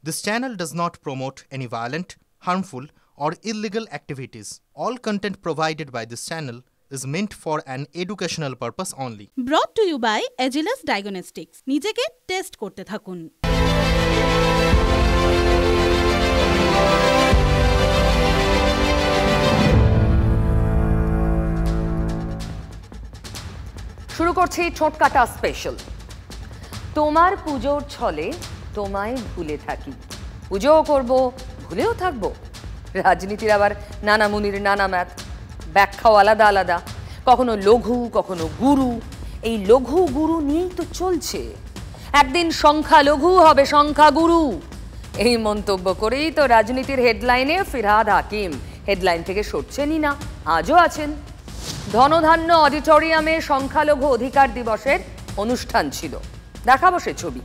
This channel does not promote any violent, harmful, or illegal activities. All content provided by this channel is meant for an educational purpose only. Brought to you by Agilus Diagnostics. নিজেকে test করতে থাকুন। শুরু করছি ছোটকাটা special. তোমার পুজোর ছলে তোমায় ভুলে থাকি, পুজোও করব ভুলেও থাকবো। রাজনীতির আবার নানা মুনির নানা ম্যাথ, ব্যাখ্যাও আলাদা আলাদা, কখনো লঘু কখনো গুরু। এই লঘু গুরু নিয়েই তো চলছে, একদিন সংখ্যা লঘু হবে সংখ্যা গুরু। এই মন্তব্য করেই তো রাজনীতির হেডলাইনে ফিরহাদ হাকিম হেডলাইন থেকে সরছেনই না, আজও আছেন। ধনধান্য অডিটোরিয়ামে সংখ্যালঘু অধিকার দিবসের অনুষ্ঠান ছিল, দেখাবো সে ছবি।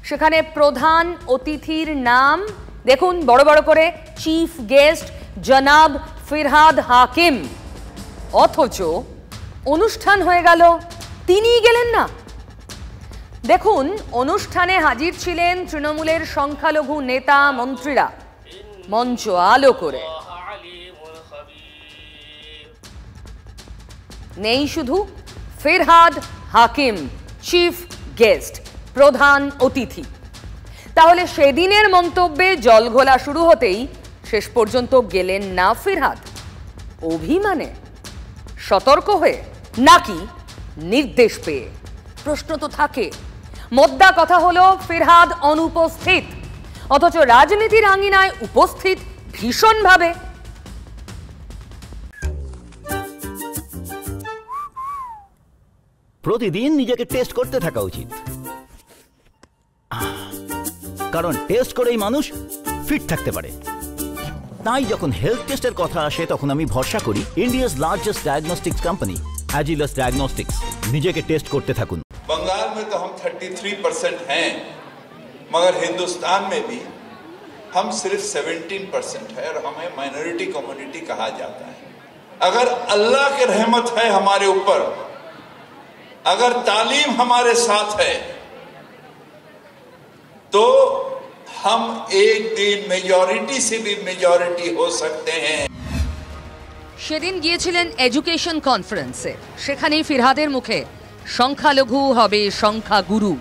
সেখানে প্রধান অতিথির নাম দেখুন বড় বড় করে, চিফ গেস্ট জনাব ফিরহাদ হাকিম, অথচ অনুষ্ঠান হয়ে গেল তিনিই গেলেন না। দেখুন, অনুষ্ঠানে হাজির ছিলেন তৃণমূলের সংখ্যালঘু নেতা মন্ত্রীরা, মঞ্চ আলো করে। নেই শুধু ফিরহাদ হাকিম চিফ গেস্ট, প্রধান অতিথি। তাহলে সেদিনের মন্তব্যে জলঘোলা শুরু হতেই শেষ পর্যন্ত গেলেন না ফিরহাদ? অভিমানে, সতর্ক হয়ে, নাকি নির্দেশ পেয়ে? প্রশ্ন তো থাকে। মোদ্দা কথা হলো ফিরহাদ অনুপস্থিত, অথচ রাজনীতির আঙিনায় উপস্থিত ভীষণভাবে। প্রতিদিন নিজেকে টেস্ট করতে থাকা উচিত, কারণ টেস্ট করেই মানুষ ফিট থাকতে পারে। তাই যখন হেলথ টেস্টের কথা আসে তখন আমি ভরসা করি India's largest diagnostics company Agilus diagnostics. নিজেকে টেস্ট করতে থাকুন। बंगाल में तो हम 33% हैं, मगर हिंदुस्तान में भी हम सिर्फ 17% है और हमें माइनॉरिटी कम्युनिटी कहा जाता है। अगर अल्लाह की रहमत है हमारे ऊपर, अगर तालीम हमारे साथ है, तो हम एक दिन मेजॉरिटी से भी मेजॉरिटी हो सकते हैं। সেদিন গিয়েছিলেন এডুকেশন কনফারেন্সে, সেখানেই ফিরহাদের মুখে সংখ্যালঘু হবে সংখ্যাগুরু।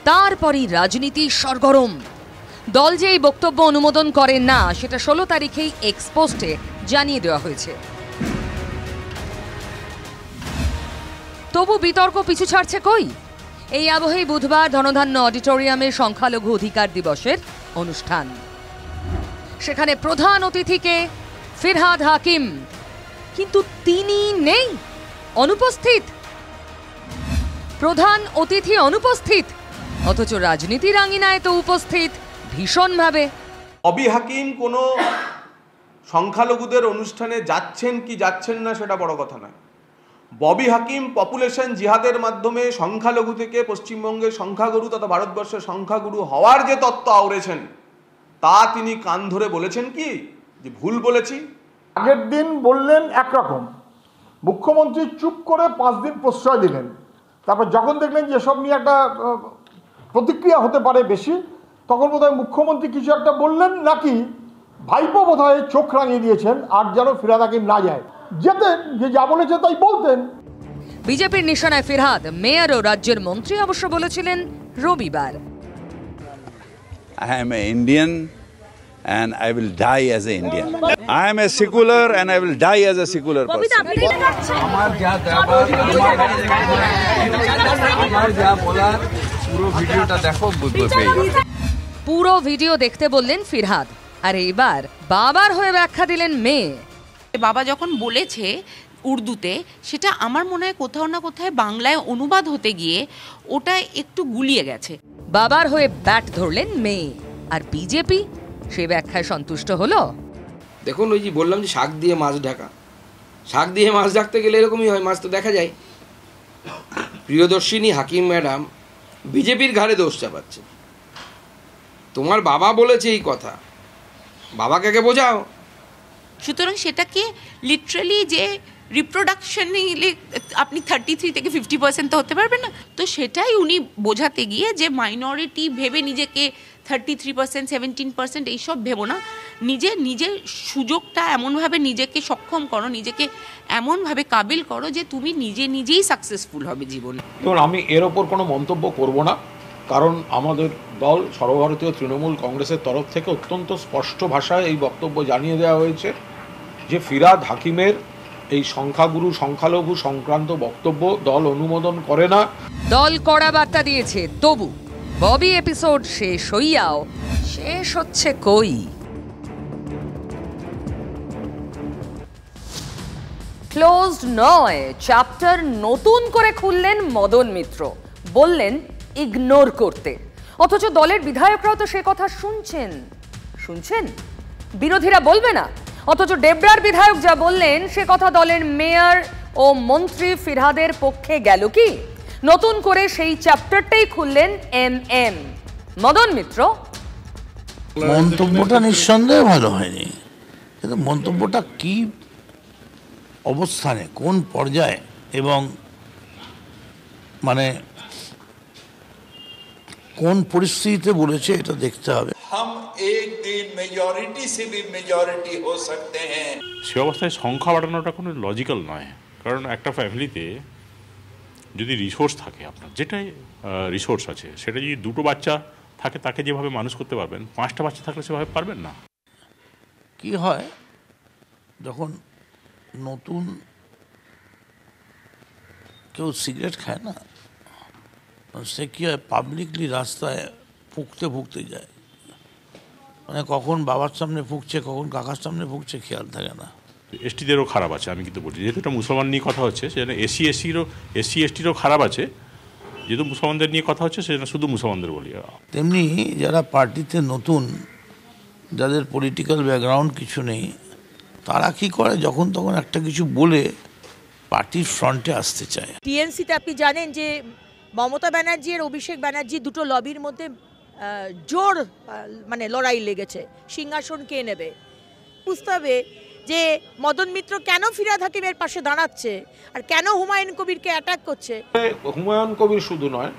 তারপরই রাজনীতি সরগরম। দল যে এই বক্তব্য অনুমোদন করেন না সেটা 16 তারিখেই এক্সপোস্টে জানিয়ে দেওয়া হয়েছে। তবু বিতর্ক পিছু ছাড়ছে কই? এই আবহেই বুধবার ধনধান্য অডিটোরিয়ামে সংখ্যালঘু অধিকার দিবসের অনুষ্ঠান। সেখানে প্রধান অতিথিকে ফিরহাদ হাকিম, কিন্তু তিনি নেই, অনুপস্থিত। প্রধান অতিথি অনুপস্থিত, অথচ রাজনীতির আঙিনায় তো উপস্থিত ভীষণভাবে। ববি হাকিম কোনো সংখ্যালঘুদের অনুষ্ঠানে যাচ্ছেন কি যাচ্ছেন না সেটা বড় কথা নয়। ববি হাকিম পপুলেশন জিহাদের মাধ্যমে সংখ্যালঘু থেকে পশ্চিমবঙ্গের সংখ্যাগুরু তথা ভারতবর্ষের সংখ্যাগুরু হওয়ার যে তত্ত্ব আওড়েছেন, তা তিনি কান ধরে বলেছেন কি যে ভুল বলেছি? আগের দিন বললেন একরকম, মুখ্যমন্ত্রী চুপ করে 5 দিন প্রশ্রয় দিলেন। তারপর যখন দেখলেন যে এসব নিয়ে একটা প্রতিক্রিয়া হতে পারে বেশি, তখন বোধহয় মুখ্যমন্ত্রী কিছু একটা বললেন, নাকি ভাইপো বোধহয় চোখ রাঙিয়ে দিয়েছেন আর যেন ফিরহাদ হাকিম না যায়, যেতেন, যে যা বলেছে তাই বলতেন। বিজেপির নিশানায় ফিরহাদ, মেয়র ও রাজ্যের মন্ত্রী অবশ্য বলেছিলেন রবিবার, I am an Indian and I will die as an Indian. I am a secular and I will die as a secular person. আমার যা বলার পুরো ভিডিওটা দেখো, বুঝতে পেরে। পুরো ভিডিও দেখতে বললেন ফিরহাদ, আর এবার বাবার হয়ে ব্যাখ্যা দিলেন মেয়ে। বাবা যখন বলেছে উর্দুতে, সেটা আমার মনে হয় কোথাও না কোথায় বাংলায় অনুবাদ হতে গিয়ে ওটা একটু গুলিয়ে গেছে। বাবার হয়ে ব্যাট ধরলেন মেয়ে, আর বিজেপি সে ব্যাখ্যায় সন্তুষ্ট হলো। দেখুন, ওই যে বললাম যে শাক দিয়ে মাছ ঢাকা, শাক দিয়ে মাছ ঢাকতে গেলে এরকমই হয়, মাছ তো দেখা যায়। প্রিয়দর্শিনী হাকিম ম্যাডাম বিজেপির ঘাড়ে দোষ চাপাচ্ছে। তোমার বাবা বলেছে এই কথা, বাবাকে আগে বোঝাও। সুতরাং সেটাকে লিটারালি যে রিপ্রোডাকশনে আপনি 33 থেকে 50% তো হতে পারবেন না। তো সেটাই উনি বোঝাতে গিয়ে যে মাইনরিটি ভেবে নিজেকে 33%, 17% এইসব ভেবো না। নিজের সুযোগটা এমনভাবে নিজেকে সক্ষম করো, নিজেকে এমনভাবে কাবিল করো যে তুমি নিজেই সাকসেসফুল হবে জীবনে। এবং আমি এর ওপর কোনো মন্তব্য করব না, কারণ আমাদের দল সর্বভারতীয় তৃণমূল কংগ্রেসের তরফ থেকে অত্যন্ত স্পষ্ট ভাষায় এই বক্তব্য জানিয়ে দেওয়া হয়েছে যে ফিরহাদ হাকিমের এই সংখ্যাগুরু সংখ্যালঘু সংক্রান্ত বক্তব্য দল অনুমোদন করে না। দল কড়া বার্তা দিয়েছে, তবু ববি এপিসোড শেষ হইয়াও শেষ হচ্ছে কই। ক্লোজড নয়, চ্যাপ্টার নতুন করে খুললেন মদন মিত্র, বললেন ইগনোর করতে। অথচ দলের বিধায়করাও তো সে কথা শুনছেন, বিরোধীরা বলবে না। অথচ ডেবরার বিধায়ক যা বললেন সে কথা দলের মেয়র ও মন্ত্রী ফিরহাদের পক্ষে গেল কি? নতুন করে সেই চ্যাপ্টারটাই খুললেন এম মদন মিত্র। মন্তব্যটা নিঃসন্দেহে ভালো হয়নি, কিন্তু মন্তব্যটা কি অবস্থানে, কোন পর্যায়ে এবং মানে কোন পরিস্থিতিতে বলেছে এটা দেখতে হবে। हम एक दिन मेजॉरिटी से भी मेजॉरिटी हो सकते हैं। সে অবস্থায় সংখ্যা বাড়ানোটা কোনো লজিক্যাল নয়, কারণ একটা ফ্যামিলিতে যদি রিসোর্স থাকে, আপনার যেটাই রিসোর্স আছে, সেটা যদি দুটো বাচ্চা থাকে তাকে যেভাবে মানুষ করতে পারবেন, 5টা বাচ্চা থাকলে সেভাবে পারবেন না। কি হয় যখন নতুন কেউ সিগারেট খায় না, সে কি হয় পাবলিকলি রাস্তায় ফুঁকতে যায়, মানে কখন বাবার সামনে ফুঁকছে কখন কাকার সামনে ফুঁকছে খেয়াল থাকে না। এসটিদেরও খারাপ আছে, আমি কিন্তু বলি, যেহেতু এটা মুসলমান নিয়ে কথা হচ্ছে সেজন্য এসসি এসটিরও খারাপ আছে, যেহেতু মুসলমানদের নিয়ে কথা হচ্ছে সেজন্য শুধু মুসলমানদের বলি। তেমনি যারা পার্টিতে নতুন, যাদের পলিটিক্যাল ব্যাকগ্রাউন্ড কিছু নেই, তারা কি করে যখন তখন একটা কিছু বলে পার্টির ফ্রন্টে আসতে চায়। টিএমসিতে আপনি জানেন যে মমতা ব্যানার্জি আর অভিষেক ব্যানার্জি দুটো লবির মধ্যে জোর মানে লড়াই লেগেছে, সিংহাসন কে নেবে। বুঝতে হবে যে মদন মিত্র কেন ফিরহাদ হাকিমের পাশে দাঁড়াচ্ছে আর কেন হুমায়ুন কবিরকে অ্যাটাক করছে। হুমায়ুন কবির শুধু নয়,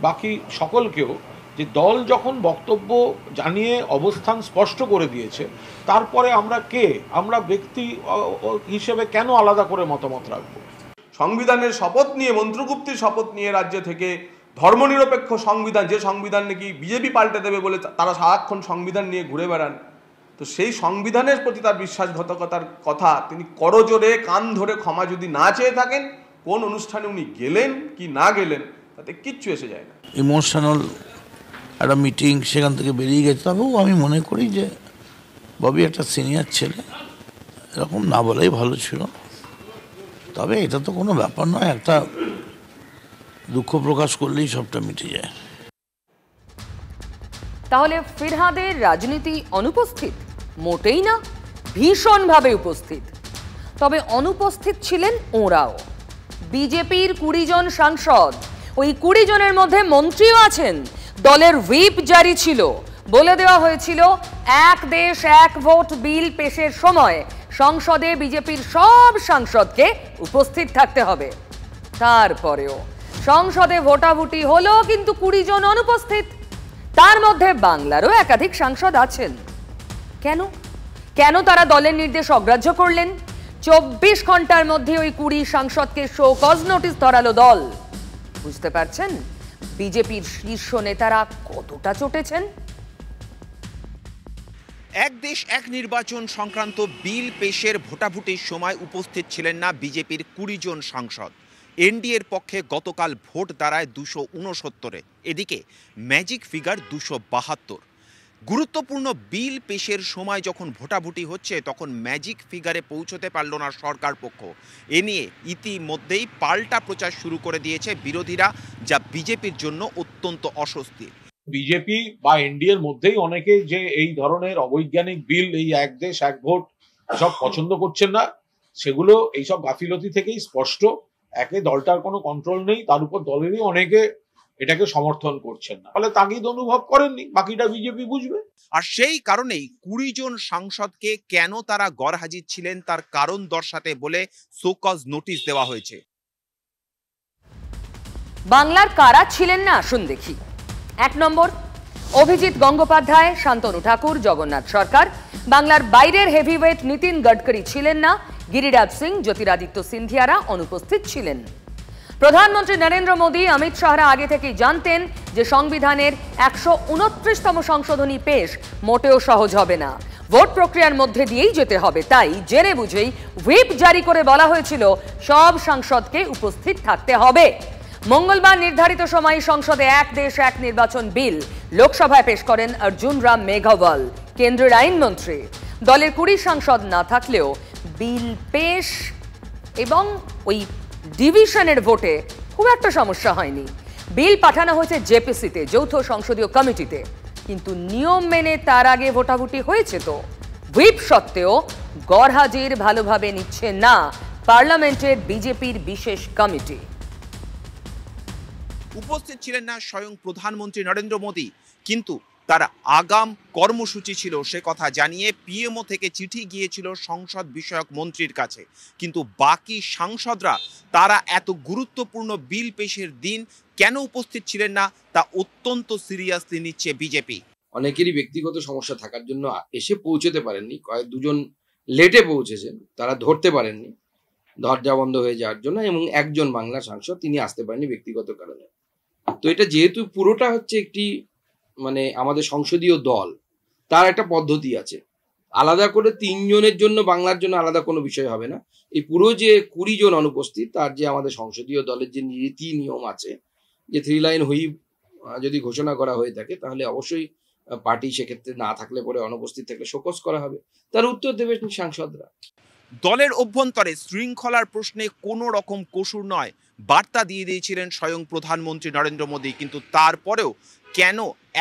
বাকি সকলকেও, যে দল যখন বক্তব্য জানিয়ে অবস্থান স্পষ্ট করে দিয়েছে, তারপরে আমরা ব্যক্তি হিসেবে কেন আলাদা করে মতামত রাখবো। সংবিধানের শপথ নিয়ে, মন্ত্রগুপ্তির শপথ নিয়ে রাজ্য থেকে ধর্মনিরপেক্ষ সংবিধান, যে সংবিধান নাকি বিজেপি পাল্টে দেবে বলে তারা সারাক্ষণ সংবিধান নিয়ে ঘুরে বেড়ান, তো সেই সংবিধানের প্রতি তার বিশ্বাসঘাতকতার কথা তিনি করজোরে কান ধরে ক্ষমা যদি না চেয়ে থাকেন, কোন অনুষ্ঠানে উনি গেলেন কি না গেলেন তাতে কিচ্ছু এসে যায় না। ইমোশনাল একটা মিটিং, সেখান থেকে বেরিয়ে গেছে। তবেও আমি মনে করি যে ববি একটা সিনিয়র ছেলে, এরকম না বলাই ভালো ছিল। তবে এটা তো কোনো ব্যাপার নয়, একটা দুঃখ প্রকাশ করলেই সবটা মিটে যায়। তাহলে ফিরহাদের রাজনীতি অনুপস্থিত? মোটেই না, ভীষণভাবে উপস্থিত। তবে অনুপস্থিত ছিলেন ওরাও। বিজেপির 20 জন সাংসদ, ওই 20 জনের মধ্যে মন্ত্রীও আছেন। দলের হুইপ জারি ছিল, বলে দেওয়া হয়েছিল এক দেশ এক ভোট বিল পেশের সময় সংসদে বিজেপির সব সাংসদকে উপস্থিত থাকতে হবে। তারপরেও সংসদে ভোটাভুটি হলো, কিন্তু 20 জন অনুপস্থিত। তার মধ্যে বাংলারও একাধিক সাংসদ আছেন। কেন তারা দলের নির্দেশ অগ্রাহ্য করলেন? 24 ঘন্টার মধ্যে ওই 20 সাংসদকে শো কজ নোটিশ ধরালো দল। বুঝতে পারছেন বিজেপির শীর্ষ নেতারা কতটা চটেছেন। এক দেশ এক নির্বাচন সংক্রান্ত বিল পেশের ভোটাভুটির সময় উপস্থিত ছিলেন না বিজেপির 20 জন সাংসদ। এনডিএর পক্ষে গতকাল ভোট দাঁড়ায় 269-এ, এদিকে ম্যাজিক ফিগার 272। গুরুত্বপূর্ণ বিল পেশের সময় যখন ভোটাভুটি হচ্ছে, তখন ম্যাজিক ফিগারে পৌঁছতে পারল না সরকার পক্ষ। এ নিয়ে ইতিমধ্যেই পাল্টা প্রচার শুরু করে দিয়েছে বিরোধীরা, যা বিজেপির জন্য অত্যন্ত অস্বস্তি। বিজেপি বা এনডিএর মধ্যেই অনেকে যে এই ধরনের অবৈজ্ঞানিক বিল, এই এক দেশ এক ভোট সব পছন্দ করছেন না, সেগুলো এইসব গাফিলতি থেকেই স্পষ্ট। একে দলটার কোনো কন্ট্রোল নেই, তার উপর দলেরই অনেকে এটাকে সমর্থন করছেন না, ফলে তাগিদ অনুভব করেননি, বাকিটা বিজেপি বুঝবে। আর সেই কারণেই 20 জন সাংসদকে কেন তারা গরহাজির ছিলেন তার কারণ দর্শাতে বলে শো কজ নোটিশ দেওয়া হয়েছে। বাংলার কারা ছিলেন না আসুন দেখি। 1 নম্বর, অভিজিৎ গঙ্গোপাধ্যায়, শান্তনু ঠাকুর, জগন্নাথ সরকার, বাংলার বাইরের হেভিওয়েট নীতিন গডকরি ছিলেন না, গিরিরাজ সিং, জ্যোতিরাদিত্য সিন্ধিয়ারা অনুপস্থিত ছিলেন। প্রধানমন্ত্রী নরেন্দ্র মোদী, অমিত শাহরা আগে থেকেই জানতেন যে সংবিধানের 129তম সংশোধনী পেশ মোটেও সহজ হবে না, ভোট প্রক্রিয়ার মধ্যে দিয়েই যেতে হবে। তাই জেনে বুঝেই হুইপ জারি করে বলা হয়েছিল সব সাংসদকে উপস্থিত থাকতে হবে। মঙ্গলবার নির্ধারিত সময়ে সংসদে এক দেশ এক নির্বাচন বিল লোকসভায় পেশ করেন অর্জুন রাম মেঘওয়াল, কেন্দ্রের আইনমন্ত্রী। দলের 20 সাংসদ না থাকলেও বিল পেশ এবং ওই ডিভিশনের ভোটে খুব একটা সমস্যা হয়নি। বিল পাঠানো হয়েছে জেপিসিতে, যৌথ সংসদীয় কমিটিতে, কিন্তু নিয়ম মেনে তার আগে ভোটাভুটি হয়েছে। তো হুইপ সত্ত্বেও গড়হাজির ভালোভাবে নিচ্ছে না পার্লামেন্টের বিজেপির বিশেষ কমিটি। উপস্থিত ছিলেন না স্বয়ং প্রধানমন্ত্রী নরেন্দ্র মোদী, কিন্তু তার আগাম কর্মসূচি ছিল সে কথা জানিয়ে পিএমও থেকে চিঠি গিয়েছিল সংসদ বিষয়ক মন্ত্রীর কাছে। কিন্তু বাকি সাংসদরা তারা এত গুরুত্বপূর্ণ বিল পেশের দিন কেন উপস্থিত ছিলেন না তা অত্যন্ত সিরিয়াসলি নিচ্ছে বিজেপি। অনেকেরই ব্যক্তিগত সমস্যা থাকার জন্য এসে পৌঁছতে পারেননি, দুজন লেটে পৌঁছেছেন, তারা ধরতে পারেননি দরজা বন্ধ হয়ে যাওয়ার জন্য, এবং একজন বাংলা সাংসদ তিনি আসতে পারেননি ব্যক্তিগত কারণে। তো এটা যেহেতু পুরোটা হচ্ছে একটি মানে আমাদের সংসদীয় দল, তার একটা পদ্ধতি আছে, আলাদা করে 3 জনের জন্য বাংলার জন্য আলাদা কোনো বিষয় হবে না। এই পুরো যে 20 জন অনুপস্থিত, তার যে আমাদের সংসদীয় দলের যে নীতি নিয়ম আছে, যে 3 লাইন হুইপ যদি ঘোষণা করা হয়ে থাকে তাহলে অবশ্যই পার্টি সেক্ষেত্রে না থাকলে পরে অনুপস্থিত থাকলে শোকজ করা হবে, তার উত্তর দেবে সাংসদরা। দলের অভ্যন্তরে শৃঙ্খলার প্রশ্নে কোনো রকম কসুর নয় বার্তা দিয়ে দিয়েছিলেন স্বয়ং প্রধানমন্ত্রী নরেন্দ্র মোদী, কিন্তু তারপরেও কেন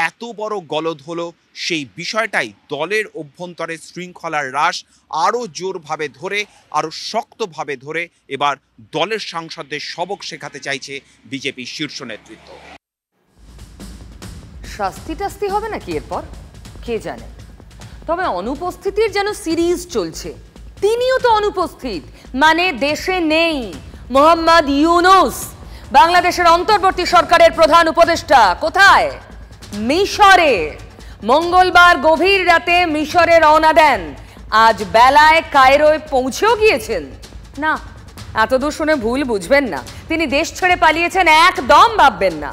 এত বড় গলদ হলো সেই বিষয়টাই দলের অভ্যন্তরে শৃঙ্খলার হ্রাস আরও জোরভাবে ধরে, আরও শক্তভাবে ধরে এবার দলের সাংসদদের সবক শেখাতে চাইছে বিজেপি শীর্ষ নেতৃত্ব। শাস্তি টাস্তি হবে নাকি এরপর কে জানে, তবে অনুপস্থিতির যেন সিরিজ চলছে। তিনিও তো অনুপস্থিত, মানে দেশে নেই। মোহাম্মদ ইউনূস, বাংলাদেশের অন্তর্বর্তী সরকারের প্রধান উপদেষ্টা, কোথায়? মিশরে। মঙ্গলবার গভীর রাতে মিশরে রওনা দেন, আজ বেলায় কায়রোয় পৌঁছেও গিয়েছেন। না, এতদূর শুনে ভুল বুঝবেন না, তিনি দেশ ছেড়ে পালিয়েছেন একদম ভাববেন না।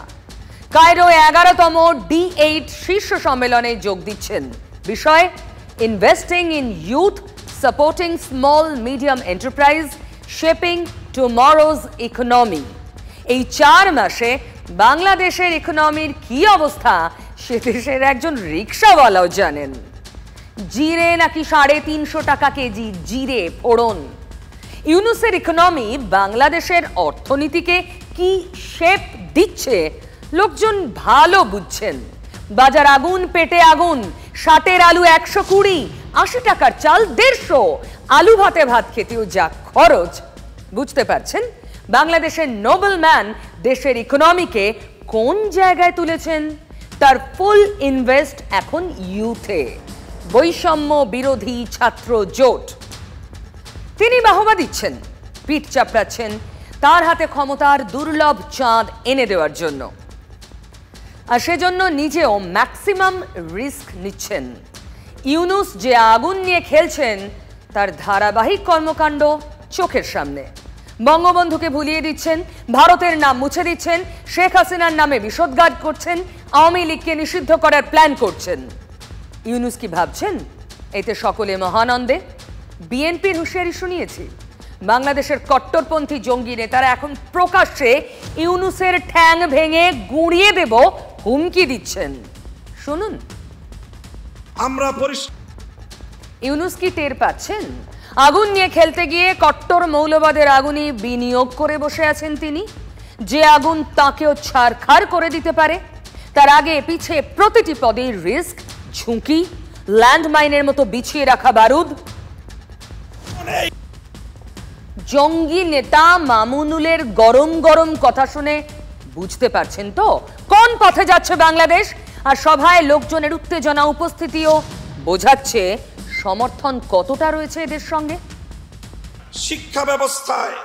কায়রো 11তম D8 শীর্ষ সম্মেলনে যোগ দিচ্ছেন। বিষয় investing in youth, supporting small medium enterprise, shaping tomorrow's economy. এই 4 মাসে বাংলাদেশের ইকোনমির কি অবস্থা সে দেশের একজন রিক্সাওয়ালাও জানেন। জিরে নাকি 350 টাকা কেজি জিরে ফোড়ন। ইউনূসের ইকোনমি বাংলাদেশের অর্থনীতিকে কি শেপ দিচ্ছে লোকজন ভালো বুঝছেন। বাজার আগুন, পেটে আগুন, 60-এর আলু 120, 80 টাকার চাল 150, আলু ভাতে ভাত খেতেও যা খরচ, বুঝতে পারছেন বাংলাদেশের নোবেল ম্যান দেশের ইকোনমিকে কোন জায়গায় তুলেছেন। তার ফুল ইনভেস্ট এখন ইউথে, বৈষম্য বিরোধী ছাত্র জোট। তিনি বাহবা দিচ্ছেন, পিঠ চাপড়াচ্ছেন তার হাতে ক্ষমতার দুর্লভ চাঁদ এনে দেওয়ার জন্য, আর সেজন্য নিজেও ম্যাক্সিমাম রিস্ক নিচ্ছেন। ইউনূস যে আগুন নিয়ে খেলছেন তার ধারাবাহিক কর্মকাণ্ড চোখের সামনে। বঙ্গবন্ধুকে ভুলিয়ে দিচ্ছেন, ভারতের নাম মুছে দিচ্ছেন, শেখ হাসিনার নামে বিষোদ্গার করছেন, আওয়ামী লীগকে নিষিদ্ধ করার প্ল্যান করছেন। ইউনূস কি ভাবছেন এতে সকলে মহানন্দে? বিএনপির হুঁশিয়ারি শুনিয়েছি, বাংলাদেশের কট্টরপন্থী জঙ্গি নেতারা এখন প্রকাশ্যে ইউনূসের ঠ্যাং ভেঙে গুঁড়িয়ে দেব হুমকি দিচ্ছেন। শুনুন। আমরা ইউনূস কি টের পাচ্ছেন আগুন নিয়ে খেলতে গিয়ে কট্টর মৌলবাদের আগুনই বিনিয়োগ করে বসে আছেন তিনি, যে আগুন তাকেও ছারখার করে দিতে পারে। তার আগে পিছে প্রতিটি পদে রিস্ক, ঝুঁকি, ল্যান্ডমাইনের মতো বিছিয়ে রাখা বারুদ। জঙ্গি নেতা মামুনুলের গরম গরম কথা শুনে বুঝতে পারছেন তো কোন পথে যাচ্ছে বাংলাদেশ। আর সভায় লোকজনের উত্তেজনা উপস্থিতিও বোঝাচ্ছে সমর্থন কতটা রয়েছে এদের সঙ্গে। শিক্ষা ব্যবস্থায়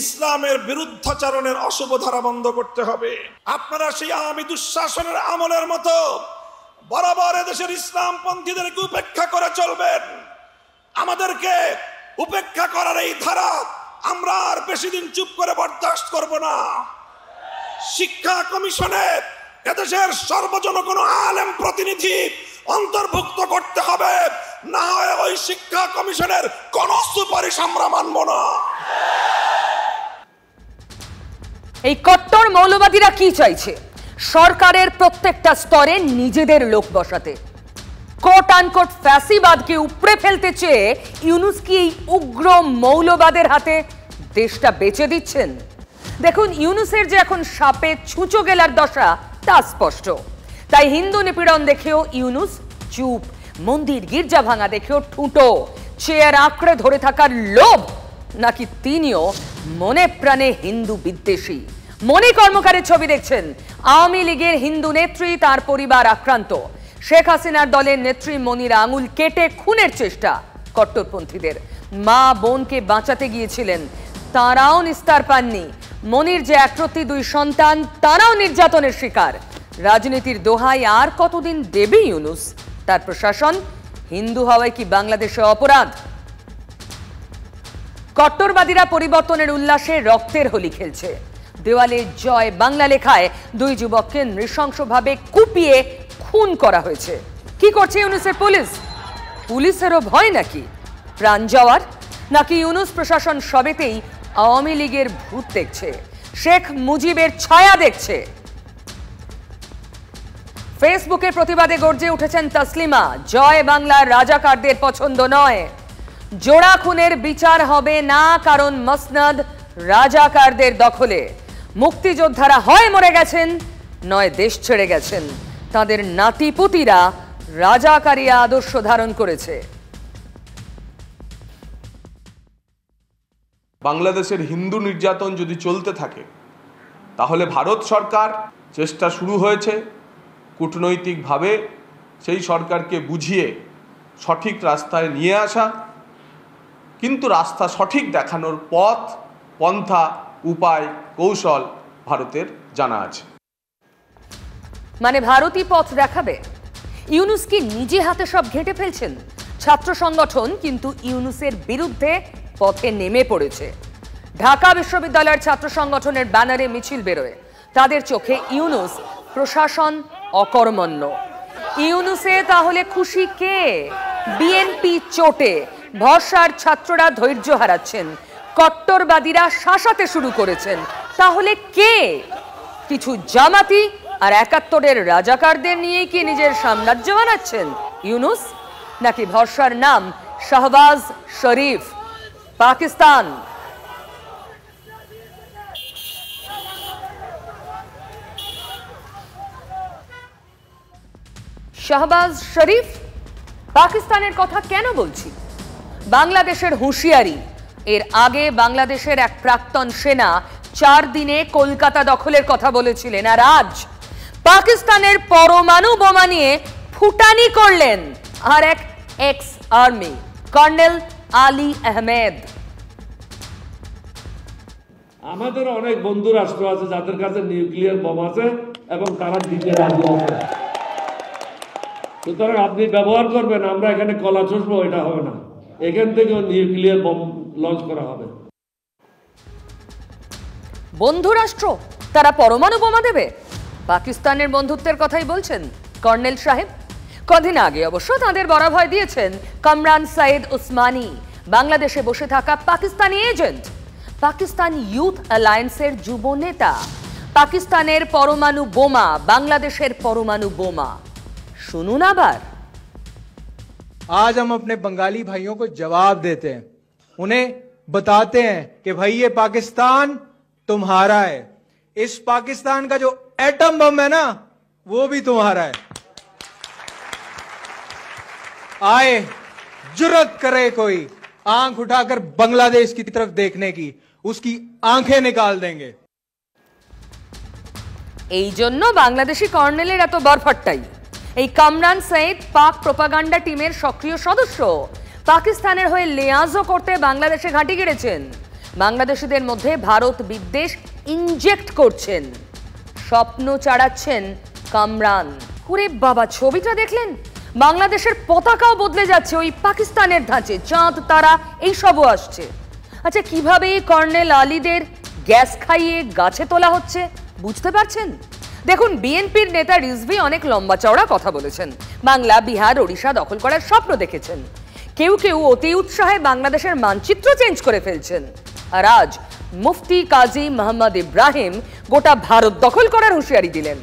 ইসলামের বিরুদ্ধাচরণের অশুভ ধারা বন্ধ করতে হবে। আপনারা সেই আওয়ামী দুঃশাসনের আমলের মতো বরাবর এদেশের ইসলামপন্থীদেরকে উপেক্ষা করে চলবেন। আমাদেরকে উপেক্ষা করার এই ধারা আমরা আর বেশি দিন চুপ করে বরদাস্ত করব না। শিক্ষা কমিশনে এদেশের সর্বজন কোনো আলেম প্রতিনিধি অন্তর্ভুক্ত করতে হবে, না হয় ওই শিক্ষা কমিশনের কোন সুপারিশ আমরা মানব না। এই কট্টর মৌলবাদীরা কি চাইছে? সরকারের প্রত্যেকটা স্তরে নিজেদের লোক বসাতে, কোট আনকোট ফ্যাসিবাদকে উপড়ে ফেলতে চেয়ে ইউনূস কি এই উগ্র মৌলবাদের হাতে দেশটা বেচে দিচ্ছেন? দেখুন, ইউনূসের যে এখন সাপে ছুঁচো গেলার দশা তা স্পষ্ট। তাই হিন্দু নিপীড়ন দেখেও ইউনূস চুপ, মন্দির গির্জা ভাঙা দেখেও ঠুঁটো, চেয়ার আঁকড়ে ধরে থাকার লোভ, নাকি তিনিও মনে প্রাণে হিন্দু বিদ্বেষী? মনি কর্মকারের ছবি দেখছেন। আওয়ামী লীগের হিন্দু নেত্রী, তার পরিবার আক্রান্ত। শেখ হাসিনার দলের নেত্রী মনির আঙুল কেটে খুনের চেষ্টা কট্টরপন্থীদের। মা বোনকে বাঁচাতে গিয়েছিলেন, তারাও নিস্তার পাননি। মনির যে একরত্তি 2 সন্তান, তারাও নির্যাতনের শিকার। রাজনীতির দোহাই আর কতদিন দেবে ইউনূস? তার প্রশাসন হিন্দু হওয়ায় কি বাংলাদেশে অপরাধ? কট্টরবাদীরা পরিবর্তনের উল্লাসে রক্তের হোলি খেলছে। দেওয়ালে জয় বাংলা লেখায় 2 যুবককে নৃশংসভাবে কুপিয়ে খুন করা হয়েছে। কি করছে ইউনূসের পুলিশ? পুলিশেরও ভয় নাকি প্রাণ যাওয়ার? নাকি ইউনূস প্রশাসন সবেতেই আওয়ামী লীগের ভূত দেখছে, শেখ মুজিবের ছায়া দেখছে? ফেসবুকে প্রতিবাদে গর্জে উঠেছেন তসলিমা। জয় বাংলার রাজাকারদের পছন্দ নয়, জোড়া খুনের বিচার হবে না, কারণ মসনদ রাজাকারদের দখলে। মুক্তিযোদ্ধারা হয় মরে গেছেন, নয় দেশ ছেড়ে গেছেন। তাদের নাতিপুতিরা রাজাকারী আদর্শ ধারণ করেছে। বাংলাদেশের হিন্দু নির্যাতন যদি চলতে থাকে, তাহলে ভারত সরকার চেষ্টা শুরু হয়েছে কূটনৈতিকভাবে সেই সরকারকে বুঝিয়ে সঠিক রাস্তায় নিয়ে আসা, কিন্তু রাস্তা সঠিক দেখানোর পথ, পন্থা, উপায়, কৌশল ভারতের জানা আছে। মানে ভারতই পথ দেখাবে? ইউনূস কি নিজে হাতে সব ঘেঁটে ফেলছেন? ছাত্র সংগঠন কিন্তু ইউনূসের বিরুদ্ধে পথে নেমে পড়েছে। ঢাকা বিশ্ববিদ্যালয়ের ছাত্র সংগঠনের ব্যানারে মিছিল বেরোয়। তাদের চোখে ইউনূস, প্রশাসন অকর্মণ্য। ইউনূসে তাহলে খুশি কে? বিএনপি চোটে, ভরসার ছাত্ররা ধৈর্য হারাচ্ছেন, কট্টরবাদীরা শাসাতে শুরু করেছেন। তাহলে কে? কিছু জামাতি আর 71-এর রাজাকারদের নিয়েই কি নিজের সাম্রাজ্য বানাচ্ছেন ইউনূস? নাকি ভরসার নাম শাহবাজ শরীফ, পাকিস্তান? শাহবাজ শরীফ পাকিস্তানের কথা কেন বলছি? বাংলাদেশের হুঁশিয়ারি। এর আগে বাংলাদেশের এক প্রাক্তন সেনা 4 দিনে কলকাতা দখলের কথা বলেছিলেন, আর আজ পাকিস্তানের পরমাণু বোমা নিয়ে ফুটানি করলেন আর এক ex army colonel Ali Ahmed. আমাদের অনেক বন্ধু রাষ্ট্র আছে যাদের কাছে নিউক্লিয়ার বোম আছে এবং তারা দিতে রাজি আছে। সুতরাং আপনি ব্যবহার করবেন, আমরা এখানে কলা চষবো, এটা হবে না। এখান থেকেও নিউক্লিয়ার বোম লঞ্চ করা হবে। বন্ধু রাষ্ট্র, তারা পরমাণু বোমা দেবে? পাকিস্তানের বন্ধুত্বের কথাই বলছেন কর্নেল সাহেব। কদিন আগে অবশ্য তাদের বরাভয় দিয়েছেন কামরান সাইদ উসমানী, বাংলাদেশে বসে থাকা পাকিস্তানি এজেন্ট, পাকিস্তান ইউথ অ্যালায়েন্সের যুব নেতা। পাকিস্তানের পরমাণু বোমা, বাংলাদেশের পরমাণু বোমা। শুনুন আবার। आज हम अपने बंगाली भाइयों को जवाब देते हैं, उन्हें बताते हैं कि भाई ये पाकिस्तान तुम्हारा है, इस पाकिस्तान का जो एटम बम है ना वो भी तुम्हारा है। आए जुर्रत करे कोई आंख उठाकर बांग्लादेश की तरफ देखने की, उसकी आंखें निकाल देंगे। এই জন্য বাংলাদেশি কর্নেলের এত বরফট্টাই। এই কামরান সঈদ পাক প্রোপাগান্ডা টিমের সক্রিয় সদস্য। পাকিস্তানের হয়ে লেয়াজও করতে বাংলাদেশে ঘাঁটি গেড়েছেন। বাংলাদেশিদের মধ্যে ভারত বিদ্বেষ ইনজেক্ট করছেন, স্বপ্ন চাড়াচ্ছেন কামরান। ওরে বাবা, ছবিটা দেখলেন? বাংলাদেশের পতাকাও বদলে যাচ্ছে, ওই পাকিস্তানের ধাঁচে চাঁদ তারা এইসবও আসছে। আচ্ছা, কিভাবে কর্নেল আলীদের গ্যাস খাইয়ে গাছে তোলা হচ্ছে বুঝতে পারছেন? দেখুন, বিএনপির নেতা রিজভী অনেক লম্বা চওড়া কথা বলেছেন, বাংলা, বিহার, ওড়িশা দখল করার স্বপ্ন দেখেছেন। কেউ কেউ অতি উৎসাহে বাংলাদেশের মানচিত্র চেঞ্জ করে ফেলছেন। আর আজ মুফতি কাজী মোহাম্মদ ইব্রাহিম গোটা ভারত দখল করার হুঁশিয়ারি দিলেন।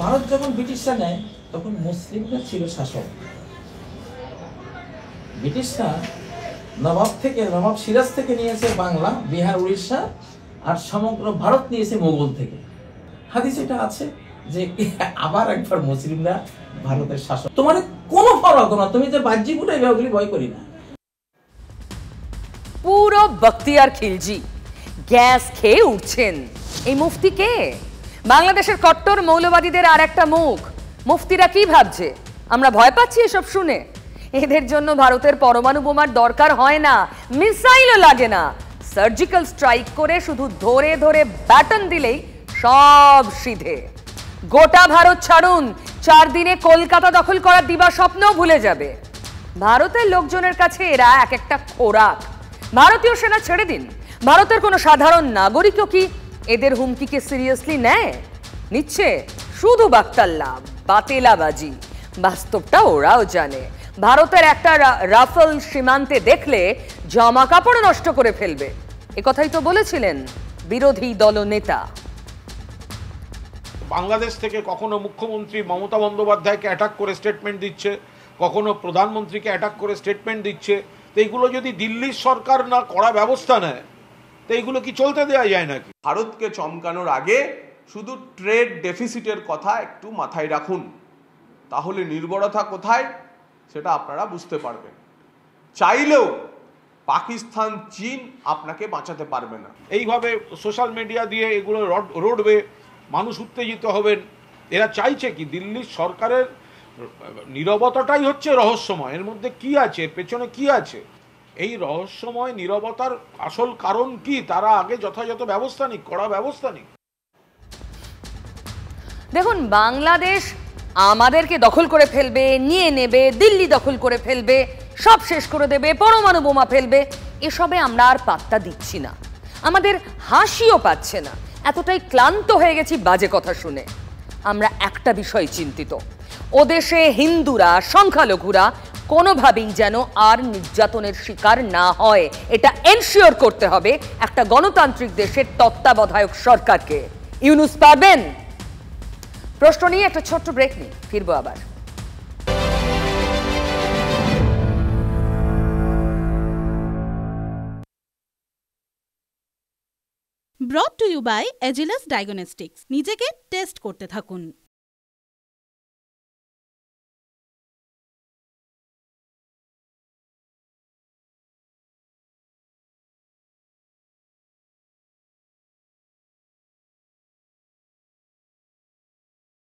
ভারত যখন ব্রিটিশরা নেয় তখন মুসলিমরা ছিল শাসক। ব্রিটিশরা নবাব সিরাজ থেকে নিয়েছে বাংলা, বিহার, উড়িষ্যা, আর সমগ্র ভারত নিয়েছে মোগল থেকে। হাদিস এটা আছে যে আবার একবার মুসলিমরা ভারতের শাসক। তোমার কোনো ফরক না, তুমি যে বাহ্যিক উঠাইবে ওগুলি ভয় করি না। পুরো বখতিয়ার খিলজি গ্যাস খেয়ে উঠছেন। এই মুফতি কে? বাংলাদেশের কট্টর মৌলবাদীদের আর একটা মুখ। মুফতিরা কি ভাবছে? আমরা ভয় পাচ্ছি এসব শুনে? এদের জন্য ভারতের পরমাণু বোমার দরকার হয় না, মিসাইলও লাগে না। সার্জিক্যাল স্ট্রাইক করে শুধু ধরে ধরে ব্যাটন দিলেই সব সিধে। গোটা ভারত ছাড়ুন, 4 দিনে কলকাতা দখল করার দিবা স্বপ্নও ভুলে যাবে। ভারতের লোকজনের কাছে এরা এক একটা খোরাক। ভারতীয় সেনা ছেড়ে দিন, ভারতের কোনো সাধারণ নাগরিকও কি এদের হুমকিকে সিরিয়াসলি নেয়? নিচ্ছে শুধু বাকতাল্লা, বাতেলাবাজি। বাস্তবটা ওরাও জানে। ভারতের একটা রাফেল সীমান্তে দেখলে জামা কাপড় নষ্ট করে ফেলবে। একথাই তো বলেছিলেন বিরোধী দলনেতা। বাংলাদেশ থেকে কখনো মুখ্যমন্ত্রী মমতা বন্দ্যোপাধ্যায়কে অ্যাটাক করে স্টেটমেন্ট দিচ্ছে, কখনো প্রধানমন্ত্রীকে অ্যাটাক করে স্টেটমেন্ট দিচ্ছে। তো এইগুলো যদি দিল্লির সরকার না কড়া ব্যবস্থা নেয়, তো এইগুলো কি চলতে দেওয়া যায় নাকি? ভারতকে চমকানোর আগে শুধু ট্রেড ডেফিসিটের কথা একটু মাথায় রাখুন, তাহলে নির্ভরতা কোথায় সেটা আপনারা বুঝতে পারবেন। চাইলেও পাকিস্তান, চীন আপনাকে বাঁচাতে পারবে না। এইভাবে সোশ্যাল মিডিয়া দিয়ে এগুলো রোডবে, মানুষ উত্তেজিত হবেন। এরা চাইছে কি? দিল্লির সরকারের নীরবতাটাই হচ্ছে রহস্যময়। এর মধ্যে কি আছে, এর পেছনে কি আছে? এই রহস্যময় নীরবতার আসল কারণ কি? তারা আগে যথাযথ ব্যবস্থা নিক, কড়া ব্যবস্থা নিক। দেখুন, বাংলাদেশ আমাদেরকে দখল করে ফেলবে, নিয়ে নেবে, দিল্লি দখল করে ফেলবে, সব শেষ করে দেবে, পরমাণু বোমা ফেলবে, এসবে আমরা আর পাত্তা দিচ্ছি না। আমাদের হাসিও পাচ্ছে না, এতটাই ক্লান্ত হয়ে গেছি বাজে কথা শুনে। আমরা একটা বিষয় চিন্তিত, ওদেশে হিন্দুরা, সংখ্যালঘুরা কোনোভাবেই যেন আর নির্যাতনের শিকার না হয়। এটা এনশিওর করতে হবে একটা গণতান্ত্রিক দেশের তত্ত্বাবধায়ক সরকারকে। ইউনূস পারবেন? প্রশ্ন নিয়ে একটা ছোট্ট ব্রেক নিই, ফিরবো আবার। Brought to you by Agilus diagnostics. নিজেকে টেস্ট করতে থাকুন।